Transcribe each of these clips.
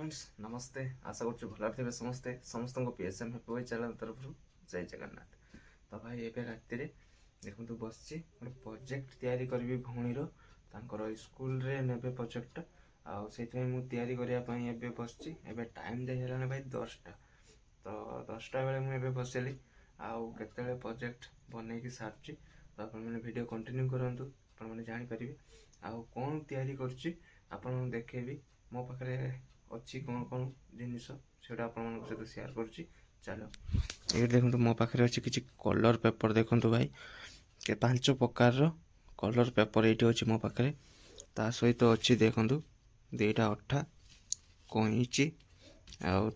Friends नमस्ते आशा कर भल थे समस्ते समस्त पीएसएम हैप्पी वाई चैनल तरफ जय जगन्नाथ। तो भाई एवं राति देखो बस गोटे प्रोजेक्ट तैयारी करी भौणीर स्कूल रे ने प्रोजेक्ट आई करने बस टाइम देगा भाई 10टा। तो 10टा बेले मुझे बसली आते प्रोजेक्ट बनई सारी तो आपड़ कंटिन्यू करूँ आपने जापर आउ कौन तैयारी कर देखेबी मो पाखे अच्छी कौन कौन जिनिस से आप सहित सेयार करुँच। चलो ये देखो मो पाखे अच्छी किसी कलर पेपर देखो भाई 5 प्रकार कलर पेपर ये अच्छी मो पाखे ता सहित अच्छी देखो 2टा अठा कईची आ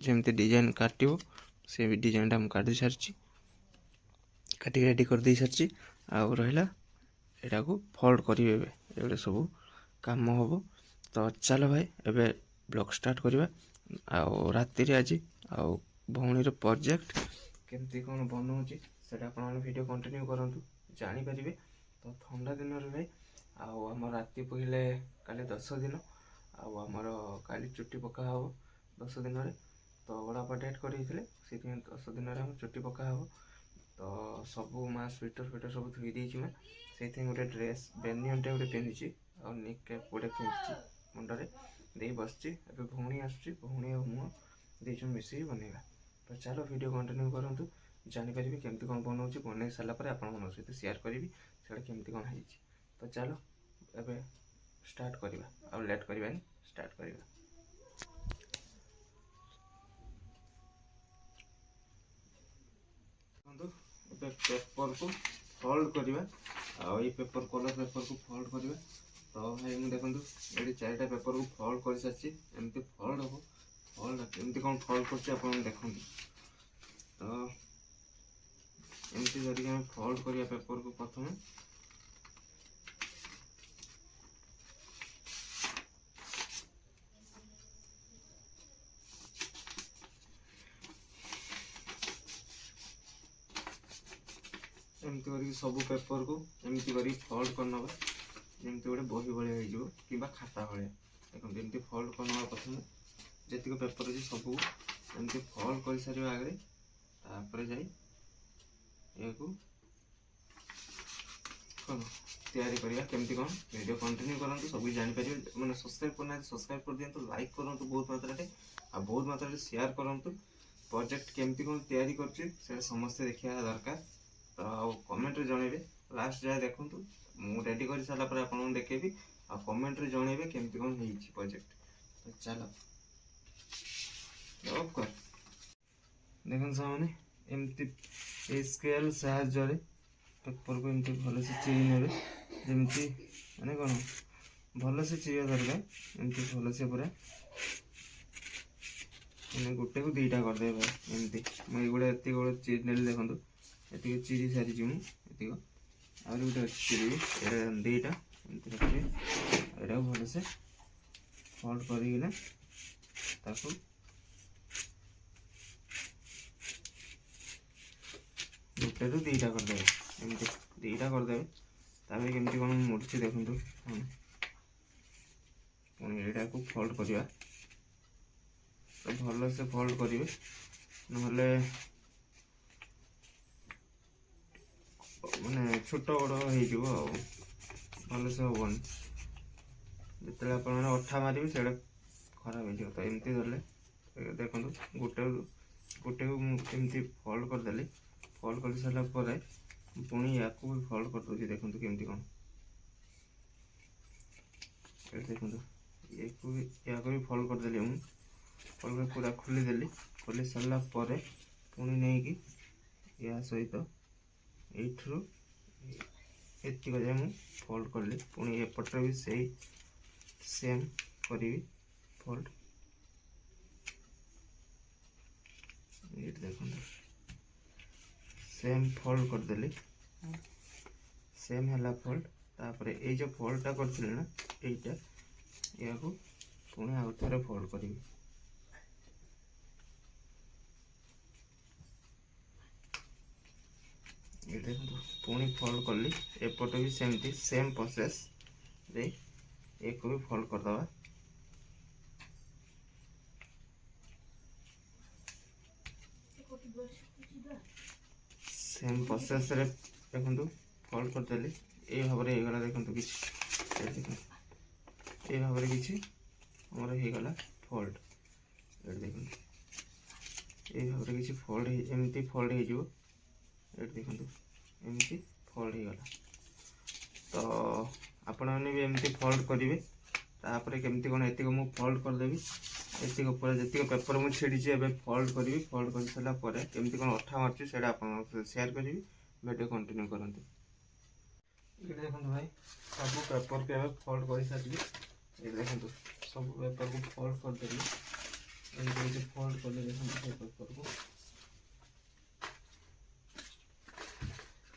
जमी डिजाइन काटो से भी डिजाइन मुझे काटी सारी काटिक रेडी कर दे सारी रहा यहाँ को फोल्ड करेंगे सब काम हम। तो चलो भाई एबे ब्लॉग स्टार्ट करवा राति आज भौणीर प्रोजेक्ट केमती कौन बनाऊँगी से वीडियो कंटिन्यू करूँ जापर। तो ठंडा दिन भाई आम राति पहले काली 10 दिन आमर काली चुट्टी पका हम 10 दिन। तो बड़ापा डेट कर 10 दिन चुट्टी पका हम। तो सबू माँ स्वेटर फेटर सब धोई देती मैं से गोटे ड्रेस बेनियन टे गोटे पिंधि और निक कैप गोटे पिंधि मुंडे दे बस भौणी आसुणी और मुँह दे मिसिक बनवा। तो चलो वीडियो कंटिन्यू करूँ जापर केमती कौन बनाऊँगी बन सारापर आप सहित सेयार करी से केमती कौन है। तो चलो एबे स्टार्ट करवा लेट करवानी स्टार्ट करवा। पेपर को फोल्ड करवा पेपर कलर पेपर को फोल्ड करवा। तो भाई मुझे देखो ये 4टा पेपर को फोल्ड कर सारी एमती फोल्ड हम फोल्ड एमती कौन फोल्ड कर देखो। तो एमती करके फोल्ड करवा पेपर को प्रथम एमती कर सब पेपर को एमती कर फोल्ड करना जमी गोटे बही भाया हो कि खाता भाया देखो एमती फोल्ड करना प्रथम जी पेपर अच्छे सब एमती फोल्ड कर सारे आगे तापर जा कौन तैयारी करवा केमती कौन वीडियो कंटिन्यू करूँ सब जापर मैंने सब्सक्राइब करना सब्सक्राइब कर दिखाँ लाइक करूँ बहुत मात्रा बहुत मात्रा शेयर करूँ प्रोजेक्ट केमती कौन तैयारी कर समस्ते देखा दरकार। तो कमेंट रे जनइबे लास्ट जाए देखूँ मु रेडी कर सारापर आप देखेबी आ कमेंट रे जनइबे केमती कौन है प्रोजेक्ट। तो चलो ऑफ कर देखो सामने एमती स्केल साहाय्य पेपर को एमती भल से चिरी ने जमी माने कौन भल से चिरिया दरकार एमती भल से पूरा गोटे को 2टा करदे भाई एमती मुझे गोटे गोटे चिरी ने देखो ये चिरी सारी मुझे आर गोटे अच्छी चिरी 2टा एमती रखिए यहाँ भल से फोल्ड करना गोटे रू 2टा करदे एमती 2टा करदे तापर केमती कौन मुड़ी देखूँ पुणी यहाँ को फोल्ड करवा। तो भल से फोल्ड करेंगे ना माने छोट बड़ हो भल से हेनी जो आप अठा मारे से खराब हो। तो एमती गले देखो गोटे गोटे को मुझे फोल्ड करदेली फोल्ड कर सारापर पुणी या भी फोल्ड कर दूसरी देखो केमती कौन देखो या भी फोल्ड करदेली मुझे फोल्ड कर पूरा खोलीदेली खोली सारापर पुणी नहीं कि या सहित यू एतिक जाए मुझे फोल्ड कली पुणी एपटे भी सही सेम करी फोल्ड ये देखो सेम फोल्ड करदेली सेम है फोल्ड तापर ये जो फोल्डटा कर ना यहीटा या पुणी आउ थे फोल्ड करी ये देखो पुणी फोल्ड कली एपटे भी सेमती सेम प्रोसेस रे एक भी फोल्ड करदे सेम प्रोसेस रे देखंतु फोल्ड करदेली ए भाବରେ ହେଇଗଲା ଦେଖନ୍ତୁ କିଛି ଏ ଭାବରେ କିଛି ଆମର ହେଇଗଲା ଫୋल्ड ଏଠି ଦେଖନ୍ତୁ ଏ ଭାବରେ କିଛି ଫୋଲ୍ଡ ଏମିତି ଫୋଲ୍ଡ ହେଇଯିବ ଏଠି ଦେଖନ୍ତୁ ଏମିତି ଫୋଲ୍ଡ ହେଇଗଲା ତ ଆପଣମାନେ ବି ଏମିତି ଫୋଲ୍ଡ କରିବେ तापर केमती कौन एतिक मु फोल्ड करदेवी एतिक पूरा जी पेपर मुझे छिड़ी एवं फोल्ड करी फोल्ड कर सारापर केमती कौन अठा मार्च से सेयार करी वीडियो कंटिन्यू करते ये देखो भाई सब पेपर को फोल्ड कर सारी ये देखो सब पेपर को फोल्ड करदेवी फोल्ड कर पेपर को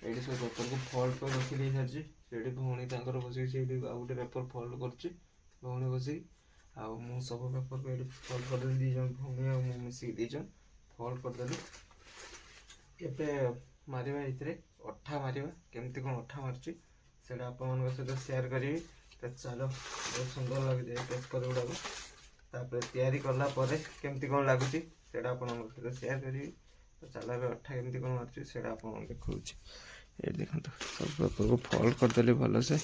ये सब पेपर को फोल्ड कर रखी दे सारी से भौणी बस गोटे पेपर फोल्ड कर भौणी बस सब पेपर को फोल्ड कर दी जन भौणी मिसिक दीजन फोल्ड करदेली एबे मारिबा इतरे अठा मारिबा केमती कोन अठा मारची सेटा आपन सहित शेयर करी तो चलो बहुत सुंदर लगे पेपर गुड़ाक तापर तैयारी कला केमती कौन लगुच से सहित शेयर करी तो चलो अठा केमती कौन मार्च से देखा ये देखो सब पेपर को फोल्ड करदेली भल से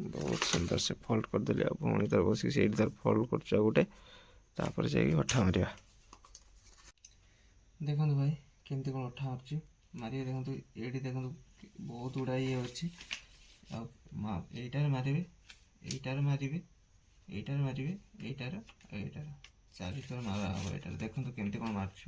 बहुत सुंदर से फोल्ड करदेली भौणी तार बस से तार फोल्ड कर गोटे तापर जाकि अठा मारिया देखो भाई केमती कौन अठा मार्च मारे देखो ये देखो बहुत गुड़ा ये अच्छी मारे यहीटार मारे यहीटार मारे यहीटार यहीटार चार थर मारा हम यहाँ देखो केमती कौन मार्च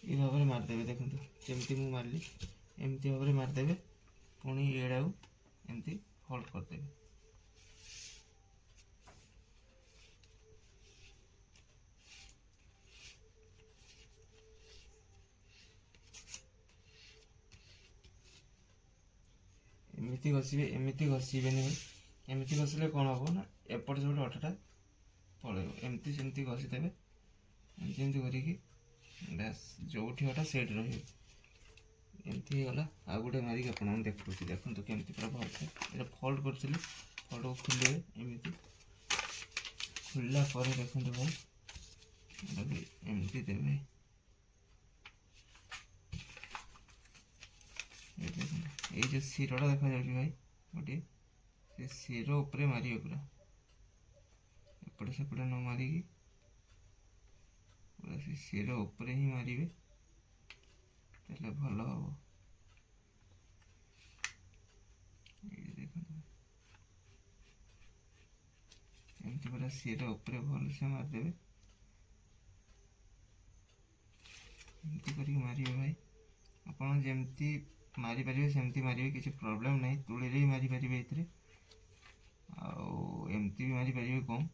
ये भाव में मारदेवे देखो जमती मुझे मारली एमती भाव में मारदेवे पुणी एड़ा एमती फोल्ड करदेवे एमती घसीबे नहीं एमती घसीले कौन हम ना एपट सब अठाटा पड़े एमती सेमती घसीदेवे एमती करके बस जो अटा सेट रमती गला आ गए मारिक आप देखो देखो केमती पूरा भल से फोल्ड करी फोल्ड को खुले एमती खुलला देखो भाई एमती देवे ये जो शिरोटा देखा जाए भाई गोटे से शिर उपरे मारे पूरा एपटे सेपटे न मारिकी पूरा से शिर उपरे ही मारे भल हम एमती पूरा शिर उपरे भल से मारिदेवे एमती करके मारे भाई आप जमती मारी पारे सेमती मारे किसी प्रॉब्लम नहीं तुड़ी ही मारी पारे ये आमती भी मारी पारे कम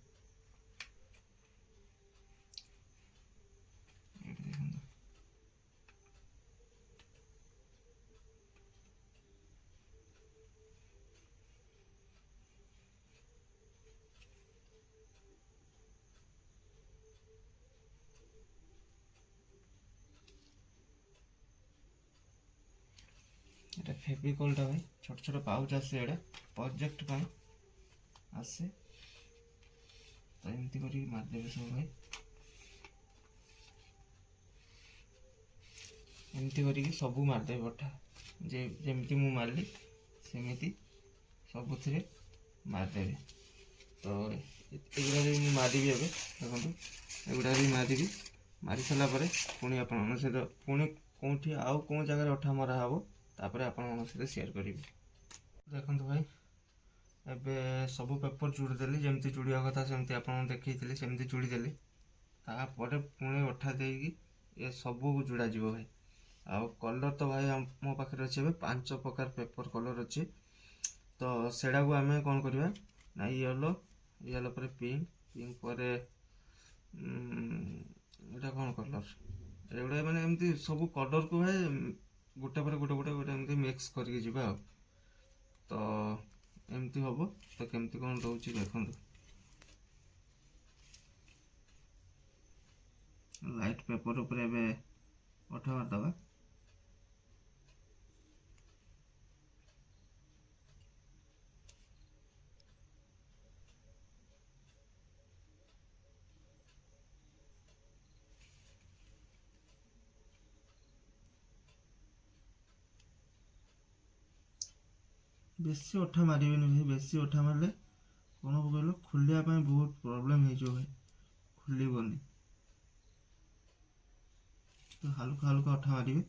এটা ফেভিকলটা ভাই ছোট ছোট পাউচ আছে এটা প্রজেক্ট পাই আছে তো এমতি করি মার দেবে সব ভাই एमती करके सब मारदे अठा जेमती मु मारली सेमती सबुथिरे मारदेवे तो एगुड़ा भी मुझे मारि देखो एगुड़ा भी मारि मारी सारा पुणी आप सहित पुणी कौटी आउ कौन जगह अठा मरा हम तापर आप सहित शेयर करी देखो भाई एबे सब पेपर जोड़ी देली जमती जोड़िया कथा सेमती आप देखी सेमती जोड़ी देली तापर पुणी अठा देगी ये सब जोड़ा जीव भाई ଆଉ କଲର୍ ତ ଭାଇ ମୋ ପାଖରେ ଅଛି ଏବେ 5 ପ୍ରକାର ପେପର୍ କଲର୍ ଅଛି। ତ ସେଟାକୁ ଆମେ କ'ଣ କରିବା ନା ୟେଲୋ ପରେ ପିଙ୍କ ପରେ ଏଇଟା କ'ଣ କଲର୍, ଏଗୁଡ଼ା ମାନେ ଏମିତି ସବୁ କଲର୍କୁ ଭାଇ ଗୋଟେ ପରେ ଗୋଟେ ଏମିତି ମିକ୍ସ କରିକି ଯିବା ଆଉ। ତ ଏମିତି ହବ। ତ କେମିତି କ'ଣ ରହୁଛି ଦେଖନ୍ତୁ। ଲାଇଟ୍ ପେପର୍ ଉପରେ ଏବେ ଅଠା ମାରିଦେବା। ବେଶୀ ଅଠା ମାରିବେନି ଭାଇ, ବେଶୀ ଅଠା ମାରିଲେ କ'ଣ ହବ କହିଲ, ଖୋଲିବା ପାଇଁ ବହୁତ ପ୍ରୋବ୍ଲେମ୍ ହେଇଯିବ ଭାଇ, ଖୋଲିବନି। ତ ହାଲକା ହାଲକା ଅଠା ମାରିବେ,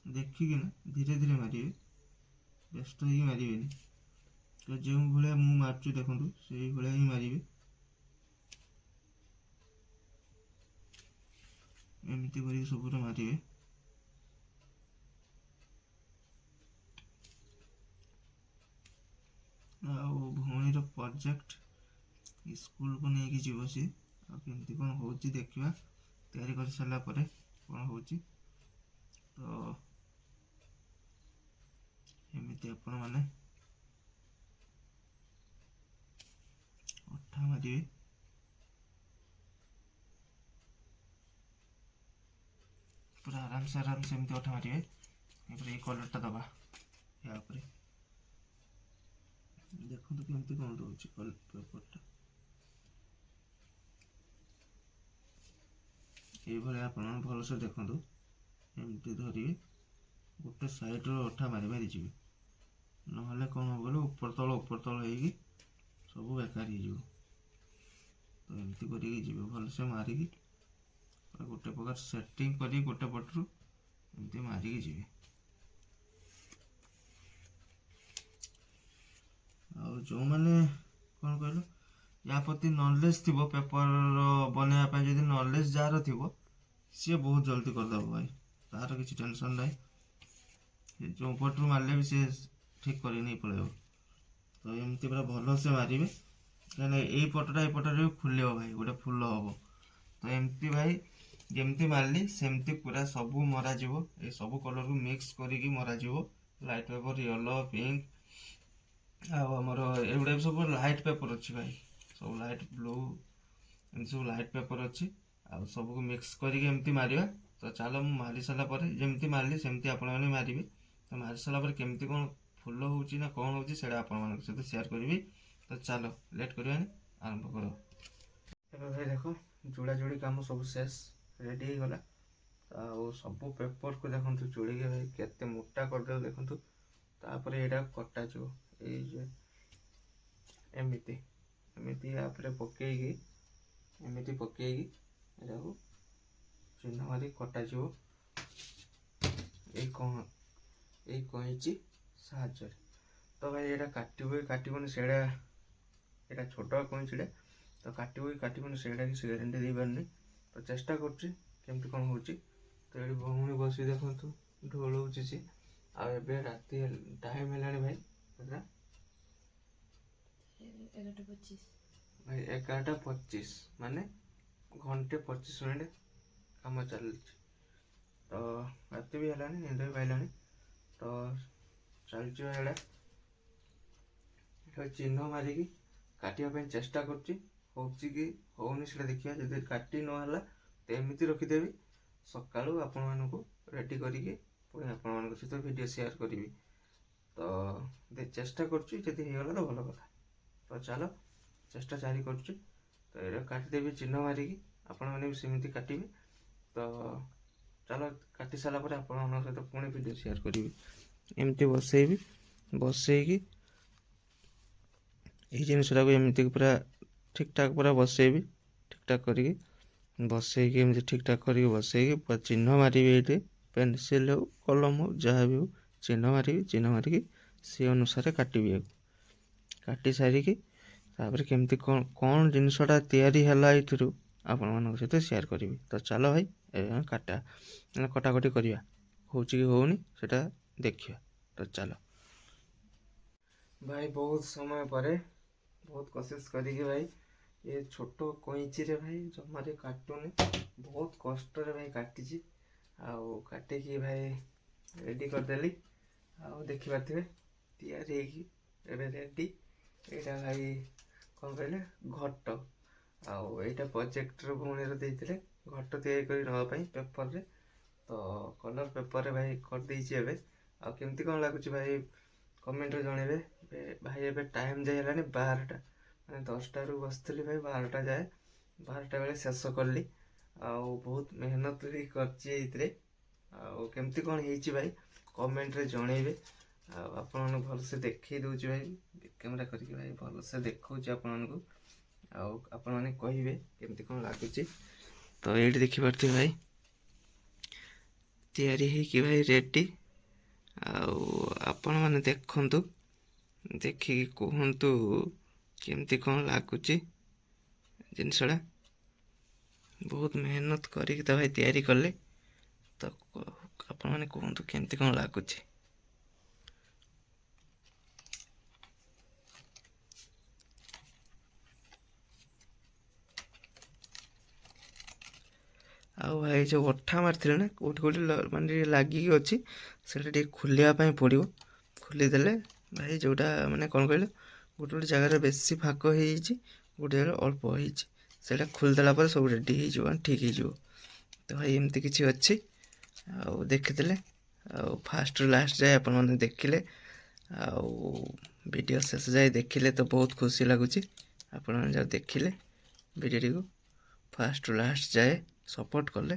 ଦେଖିକିନା ଧୀରେ ଧୀରେ ମାରିବେ, ବ୍ୟସ୍ତ ହେଇକି ମାରିବେନି। ତ ଯେଉଁ ଭଳିଆ ମୁଁ ମାରୁଛି ଦେଖନ୍ତୁ ସେଇଭଳିଆ ହିଁ ମାରିବେ। ଏମିତି କରିକି ସବୁରେ ମାରିବେ। ଆଉ ଭଉଣୀର ପ୍ରୋଜେକ୍ଟ ସ୍କୁଲକୁ ନେଇକି ଯିବ ସିଏ, ଆଉ କେମିତି କ'ଣ ହେଉଛି ଦେଖିବା। ତିଆରି କରି ସାରିଲା ପରେ କ'ଣ ହେଉଛି। ତ ଏମିତି ଆପଣମାନେ ଅଠା ମାରିବେ। ପୁରା ଆରାମସେ ଏମିତି ଅଠା ମାରିବେ। ଏପରେ ଏଇ କଲର୍ଟା ଦେବା ୟା ଉପରେ, ଦେଖନ୍ତୁ କେମିତି କ'ଣ ରହୁଛି ପେପରଟା। এইভাবে ଆପଣ ଭଲସେ ଦେଖନ୍ତୁ। ଏମିତି ଧରିବେ, ଗୋଟେ ସାଇଡ଼୍ରୁ ଅଠା ମାରି ମାରି ଯିବେ, ନହେଲେ କ'ଣ ହବ କହିଲେ ଉପର ତଳ ହେଇକି ସବୁ ବେକାର ହେଇଯିବ। ତ ଏମିତି କରିକି ଯିବେ ଭଲସେ ମାରିକି, ଗୋଟେ ପ୍ରକାର ସେଟିଂ କରି ଗୋଟେ ପଟରୁ ଏମିତି ମାରିକି ଯିବେ। ଆଉ ଯେଉଁମାନେ କ'ଣ କହିଲ ୟା ପ୍ରତି ନଲେଜ୍ ଥିବ, ପେପର୍ ବନେଇବା ପାଇଁ ଯଦି ନଲେଜ୍ ଯାହାର ଥିବ ସିଏ ବହୁତ ଜଲ୍ଦି କରିଦେବ ଭାଇ, ତାହାର କିଛି ଟେନସନ୍ ନାହିଁ। ଯେଉଁ ପଟରୁ ମାରିଲେ ବି ସିଏ ଠିକ୍ କରି ନେଇ ପଳାଇବ। ତ ଏମିତି ପୁରା ଭଲସେ ମାରିବେ, କାହିଁକିନା ଏଇ ପଟରେ ବି ଖୋଲିବ ଭାଇ, ଗୋଟେ ଫୁଲ ହେବ। ତ ଏମିତି ଭାଇ ଯେମିତି ମାରିଲି ସେମିତି ପୁରା ସବୁ ମରାଯିବ। ଏ ସବୁ କଲର୍କୁ ମିକ୍ସ କରିକି ମରାଯିବ। ଲାଇଟ୍ ପେପର୍, ୟେଲୋ, ପିଙ୍କ, ଆଉ ଆମର ଏଗୁଡ଼ା ବି ସବୁ ଲାଇଟ୍ ପେପର୍ ଅଛି ଭାଇ, ସବୁ ଲାଇଟ୍ ବ୍ଲୁ, ଏମିତି ସବୁ ଲାଇଟ୍ ପେପର୍ ଅଛି। ଆଉ ସବୁକୁ ମିକ୍ସ କରିକି ଏମିତି ମାରିବା। ତ ଚାଲ ମୁଁ ମାରି ସାରିଲା ପରେ ଯେମିତି ମାରିଲି ସେମିତି ଆପଣମାନେ ମାରିବେ। ତ ମାରି ସାରିଲା ପରେ କେମିତି କ'ଣ ଫୁଲ ହେଉଛି ନା କ'ଣ ହେଉଛି ସେଇଟା ଆପଣମାନଙ୍କ ସହିତ ସେୟାର କରିବି। ତ ଚାଲ ଲେଟ୍ କରିବାନି, ଆରମ୍ଭ କର। ଏବେ ଭାଇ ଦେଖ ଯୋଡ଼ାଯୋଡ଼ି କାମ ସବୁ ଶେଷ, ରେଡ଼ି ହେଇଗଲା। ଆଉ ସବୁ ପେପର୍କୁ ଦେଖନ୍ତୁ ଯୋଡ଼ିକି ଭାଇ କେତେ ମୋଟା କରିଦେବ ଦେଖନ୍ତୁ। ତାପରେ ଏଇଟା କଟାଯିବ, ଏଇ ଯେ ଏମିତି ଉପରେ ପକେଇକି ଏଟାକୁ ଚିହ୍ନ ମାରି କଟାଯିବ ଏଇ କଇଁଚି ସାହାଯ୍ୟରେ। ତ ଭାଇ ଏଇଟା କାଟିବନି ସେଇଟା, ଏଇଟା ଛୋଟ କଇଁଚିଟା, ତ କାଟିବନି ସେଇଟା କିଛି ଗ୍ୟାରେଣ୍ଟି ଦେଇପାରୁନି। ତ ଚେଷ୍ଟା କରୁଛି କେମିତି କ'ଣ ହେଉଛି। ତ ଏଠି ଭଉଣୀ ବସି ଦେଖନ୍ତୁ ଢୋଳଉଛି ସିଏ। ଆଉ ଏବେ ରାତି ଟାଇମ୍ ହେଲାଣି ଭାଇ କେତେଟା? 11:25 ମାନେ ଘଣ୍ଟେ 25 ମିନିଟ୍ କାମ ଚାଲିଛି। ତ ରାତି ବି ହେଲାଣି, ନିଦ ବି ପାଇଲାଣି। ତ ଚାଲିଛି ଏଇଟା ଚିହ୍ନ ମାରିକି କାଟିବା ପାଇଁ ଚେଷ୍ଟା କରୁଛି। ହେଉଛି କି ହେଉନି ସେଇଟା ଦେଖିବା। ଯଦି କାଟି ନହେଲା ତ ଏମିତି ରଖିଦେବି, ସକାଳୁ ଆପଣମାନଙ୍କୁ ରେଡ଼ି କରିକି ପୁଣି ଆପଣମାନଙ୍କ ସହିତ ଭିଡ଼ିଓ ସେୟାର କରିବି। ତ ଚେଷ୍ଟା କରୁଛି, ଯଦି ହେଇଗଲା ତ ଭଲ କଥା। ତ ଚାଲ ଚେଷ୍ଟା ଜାରି କରୁଛି। ତ ଏଇଟା କାଟିଦେବି ଚିହ୍ନ ମାରିକି, ଆପଣମାନେ ବି ସେମିତି କାଟିବେ। ତ ଚାଲ କାଟି ସାରିଲା ପରେ ଆପଣମାନଙ୍କ ସହିତ ପୁଣି ଭିଡ଼ିଓ ସେୟାର କରିବି। ଏମିତି ବସେଇକି ଏଇ ଜିନିଷଟାକୁ ଏମିତି ପୁରା ଠିକ୍ଠାକ୍ ପୁରା ବସେଇବି, ଠିକ୍ଠାକ୍ କରିକି ବସେଇକି ଏମିତି ଠିକ୍ଠାକ୍ କରିକି ବସେଇକି ପୁରା ଚିହ୍ନ ମାରିବି। ଏଇଠି ପେନସିଲ୍ ହେଉ କଲମ ହେଉ ଯାହା ବି ହେଉ ଚିହ୍ନ ମାରିକି ସେ ଅନୁସାରେ କାଟିବି। କାଟି ସାରିକି ତାପରେ କେମିତି କ'ଣ ଜିନିଷଟା ତିଆରି ହେଲା ଏଇଥିରୁ ଆପଣମାନଙ୍କ ସହିତ ସେୟାର କରିବି। ତ ଚାଲ ଭାଇ ଏବେ କଟାକଟି କରିବା। ହେଉଛି କି ହେଉନି ସେଇଟା ଦେଖିବା। ତ ଚାଲ ଭାଇ, ବହୁତ ସମୟ ପରେ ବହୁତ କୋशिଶ କରିକି ଭାଇ ଏ ଛୋଟ କଇଁଚିରେ ଭାଇ ଜମାରେ କାଟୁନି, ବହୁତ କଷ୍ଟରେ ଭାଇ କାଟିଛି। ଆଉ କାଟିକି ଭାଇ ରେଡ଼ି କରିଦେଲି। ଆଉ ଦେଖିପାରୁଥିବେ ତିଆରି ହେଇକି ଏବେ ରେଡ଼ି। ଏଇଟା ଭାଇ କ'ଣ କହିଲେ, ଘଟ। ଆଉ ଏଇଟା ପ୍ରୋଜେକ୍ଟର ଭଉଣୀର ଦେଇଥିଲେ ଘଟ ତିଆରି କରି ନେବା ପାଇଁ ପେପରରେ। ତ କଲର୍ ପେପରରେ ଭାଇ କରିଦେଇଛି ଏବେ। ଆଉ କେମିତି କ'ଣ ଲାଗୁଛି ଭାଇ କମେଣ୍ଟରେ ଜଣେଇବେ। ଭାଇ ଏବେ ଟାଇମ୍ ଯାଇ ହେଲାଣି 12ଟା, ମାନେ 10ଟାରୁ ବସିଥିଲି ଭାଇ 12ଟା ଯାଏ। 12ଟା ବେଳେ ଶେଷ କଲି। ଆଉ ବହୁତ ମେହନତ ବି କରିଛି ଏଇଥିରେ। ଆଉ କେମିତି କ'ଣ ହେଇଛି ଭାଇ କମେଣ୍ଟରେ ଜଣେଇବେ। ଆଉ ଆପଣମାନଙ୍କୁ ଭଲସେ ଦେଖେଇ ଦେଉଛି ଭାଇ, କ୍ୟାମେରା କରିକି ଭାଇ ଭଲସେ ଦେଖାଉଛି ଆପଣମାନଙ୍କୁ। ଆଉ ଆପଣମାନେ କହିବେ କେମିତି କ'ଣ ଲାଗୁଛି। ତ ଏଇଠି ଦେଖିପାରୁଥିବେ ଭାଇ ତିଆରି ହେଇକି ଭାଇ ରେଡ଼ି। ଆଉ ଆପଣମାନେ ଦେଖନ୍ତୁ, ଦେଖିକି କୁହନ୍ତୁ କେମିତି କ'ଣ ଲାଗୁଛି ଜିନିଷଟା। ବହୁତ ମେହନତ କରିକି ତ ଭାଇ ତିଆରି କଲେ। ତ ଆପଣମାନେ କୁହନ୍ତୁ କେମିତି କ'ଣ ଲାଗୁଛି। ଆଉ ଭାଇ ଯେଉଁ ଅଠା ମାରିଥିଲେ ନା, କେଉଁଠି କେଉଁଠି ମାନେ ଟିକେ ଲାଗିକି ଅଛି, ସେଇଟା ଟିକେ ଖୋଲିବା ପାଇଁ ପଡ଼ିବ। ଖୋଲିଦେଲେ ଭାଇ ଯେଉଁଟା ମାନେ କ'ଣ କହିଲେ, ଗୋଟେ ଗୋଟେ ଜାଗାରେ ବେଶୀ ଫାଙ୍କ ହେଇଯାଇଛି, ଗୋଟେ ଜାଗାରେ ଅଳ୍ପ ହେଇଛି। ସେଇଟା ଖୋଲିଦେଲା ପରେ ସବୁ ରେଡ଼ି ହେଇଯିବ, ଠିକ୍ ହେଇଯିବ। ତ ଭାଇ ଏମିତି କିଛି ଅଛି। ଆଉ ଦେଖିଥିଲେ, ଆଉ ଫାଷ୍ଟରୁ ଲାଷ୍ଟ ଯାଏ ଆପଣମାନେ ଦେଖିଲେ, ଆଉ ଭିଡ଼ିଓ ଶେଷ ଯାଏ ଦେଖିଲେ ତ ବହୁତ ଖୁସି ଲାଗୁଛି। ଆପଣମାନେ ଯାହା ଦେଖିଲେ ଭିଡ଼ିଓଟିକୁ ଫାଷ୍ଟରୁ ଲାଷ୍ଟ ଯାଏ ସପୋର୍ଟ କଲେ,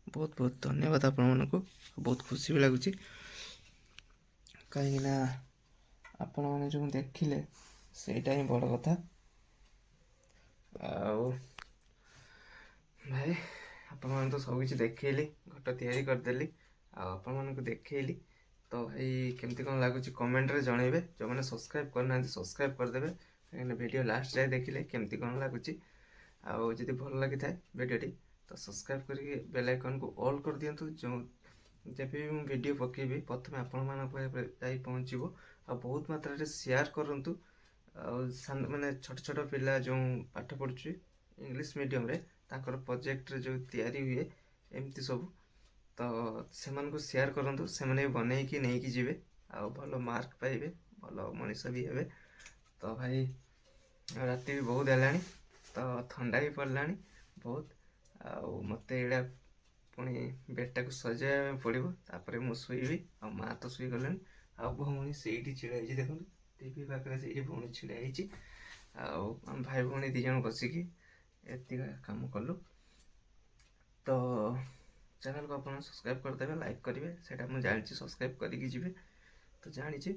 ବହୁତ ବହୁତ ଧନ୍ୟବାଦ ଆପଣମାନଙ୍କୁ। ବହୁତ ଖୁସି ବି ଲାଗୁଛି, କାହିଁକିନା ଆପଣମାନେ ଯେଉଁ ଦେଖିଲେ ସେଇଟା ହିଁ ବଡ଼ କଥା। ଆଉ ଭାଇ ଆପଣମାନେ ତ ସବୁକିଛି ଦେଖେଇଲି, ଘଟ ତିଆରି କରିଦେଲି, ଆଉ ଆପଣମାନଙ୍କୁ ଦେଖେଇଲି। ତ ଭାଇ କେମିତି କ'ଣ ଲାଗୁଛି କମେଣ୍ଟରେ ଜଣେଇବେ। ଯେଉଁମାନେ ସବସ୍କ୍ରାଇବ୍ କରିନାହାନ୍ତି ସବସ୍କ୍ରାଇବ୍ କରିଦେବେ, କାହିଁକିନା ଭିଡ଼ିଓ ଲାଷ୍ଟ ଯାଏ ଦେଖିଲେ କେମିତି କ'ଣ ଲାଗୁଛି। ଆଉ ଯଦି ଭଲ ଲାଗିଥାଏ ଭିଡ଼ିଓଟି ତ ସବସ୍କ୍ରାଇବ୍ କରିକି ବେଲ୍ ଆଇକନ୍କୁ ଅଲ୍ କରିଦିଅନ୍ତୁ। ଯେଉଁ ଯେବେ ବି ମୁଁ ଭିଡ଼ିଓ ପକାଇବି ପ୍ରଥମେ ଆପଣମାନଙ୍କ ପାଖରେ ଯାଇ ପହଞ୍ଚିବ। ଆଉ ବହୁତ ମାତ୍ରାରେ ସେୟାର କରନ୍ତୁ। ଆଉ ମାନେ ଛୋଟ ଛୋଟ ପିଲା ଯେଉଁ ପାଠ ପଢ଼ୁଛି ଇଂଲିଶ ମିଡ଼ିୟମରେ, ତାଙ୍କର ପ୍ରୋଜେକ୍ଟରେ ଯେଉଁ ତିଆରି ହୁଏ ଏମିତି ସବୁ, ତ ସେମାନଙ୍କୁ ସେୟାର କରନ୍ତୁ। ସେମାନେ ବି ବନେଇକି ନେଇକି ଯିବେ, ଆଉ ଭଲ ମାର୍କ ପାଇବେ, ଭଲ ମଣିଷ ବି ହେବେ। ତ ଭାଇ ରାତି ବି ବହୁତ ହେଲାଣି, ତ ଥଣ୍ଡା ବି ପଡ଼ିଲାଣି ବହୁତ। ଆଉ ମୋତେ ଏଇଟା ପୁଣି ବେଡ଼ଟାକୁ ସଜାଇବା ପାଇଁ ପଡ଼ିବ, ତାପରେ ମୁଁ ଶୋଇବି। ଆଉ ମାଆ ତ ଶୋଇଗଲେଣି, ଆଉ ଭଉଣୀ ସେଇଠି ଛିଡ଼ା ହେଇଛି, ଦେଖନ୍ତୁ ଟିଭି ପାଖରେ ସେଇଠି ଭଉଣୀ ଛିଡ଼ା ହେଇଛି। ଆଉ ଆମ ଭାଇ ଭଉଣୀ 2 ଜଣ ବସିକି ଏତିକି କାମ କଲୁ। ତ ଚ୍ୟାନେଲକୁ ଆପଣ ସବସ୍କ୍ରାଇବ୍ କରିଦେବେ, ଲାଇକ୍ କରିବେ, ସେଇଟା ମୁଁ ଜାଣିଛି ସବସ୍କ୍ରାଇବ୍ କରିକି ଯିବେ, ତ ଜାଣିଛି।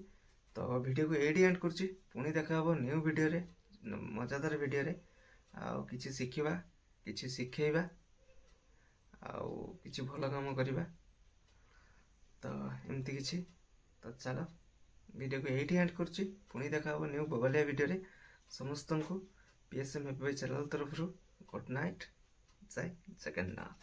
ତ ଭିଡ଼ିଓକୁ ଏଇଠି ଏଣ୍ଡ କରୁଛି। ପୁଣି ଦେଖା ହେବ ନ୍ୟୁ ଭିଡ଼ିଓରେ, ମଜାଦାର ଭିଡ଼ିଓରେ। ଆଉ କିଛି ଶିଖିବା, କିଛି ଶିଖେଇବା, ଆଉ କିଛି ଭଲ କାମ କରିବା। ତ ଏମିତି କିଛି। ତ ଚାଲ ଭିଡ଼ିଓକୁ ଏଇଠି ଏଣ୍ଡ କରୁଛି। ପୁଣି ଦେଖା ହେବ ନ୍ୟୁ ବଗଲିଆ ଭିଡ଼ିଓରେ। ସମସ୍ତଙ୍କୁ PSM FBY ଚ୍ୟାନେଲ ତରଫରୁ ଗୁଡ୍ ନାଇଟ୍, ଜୟ ଜଗନ୍ନାଥ।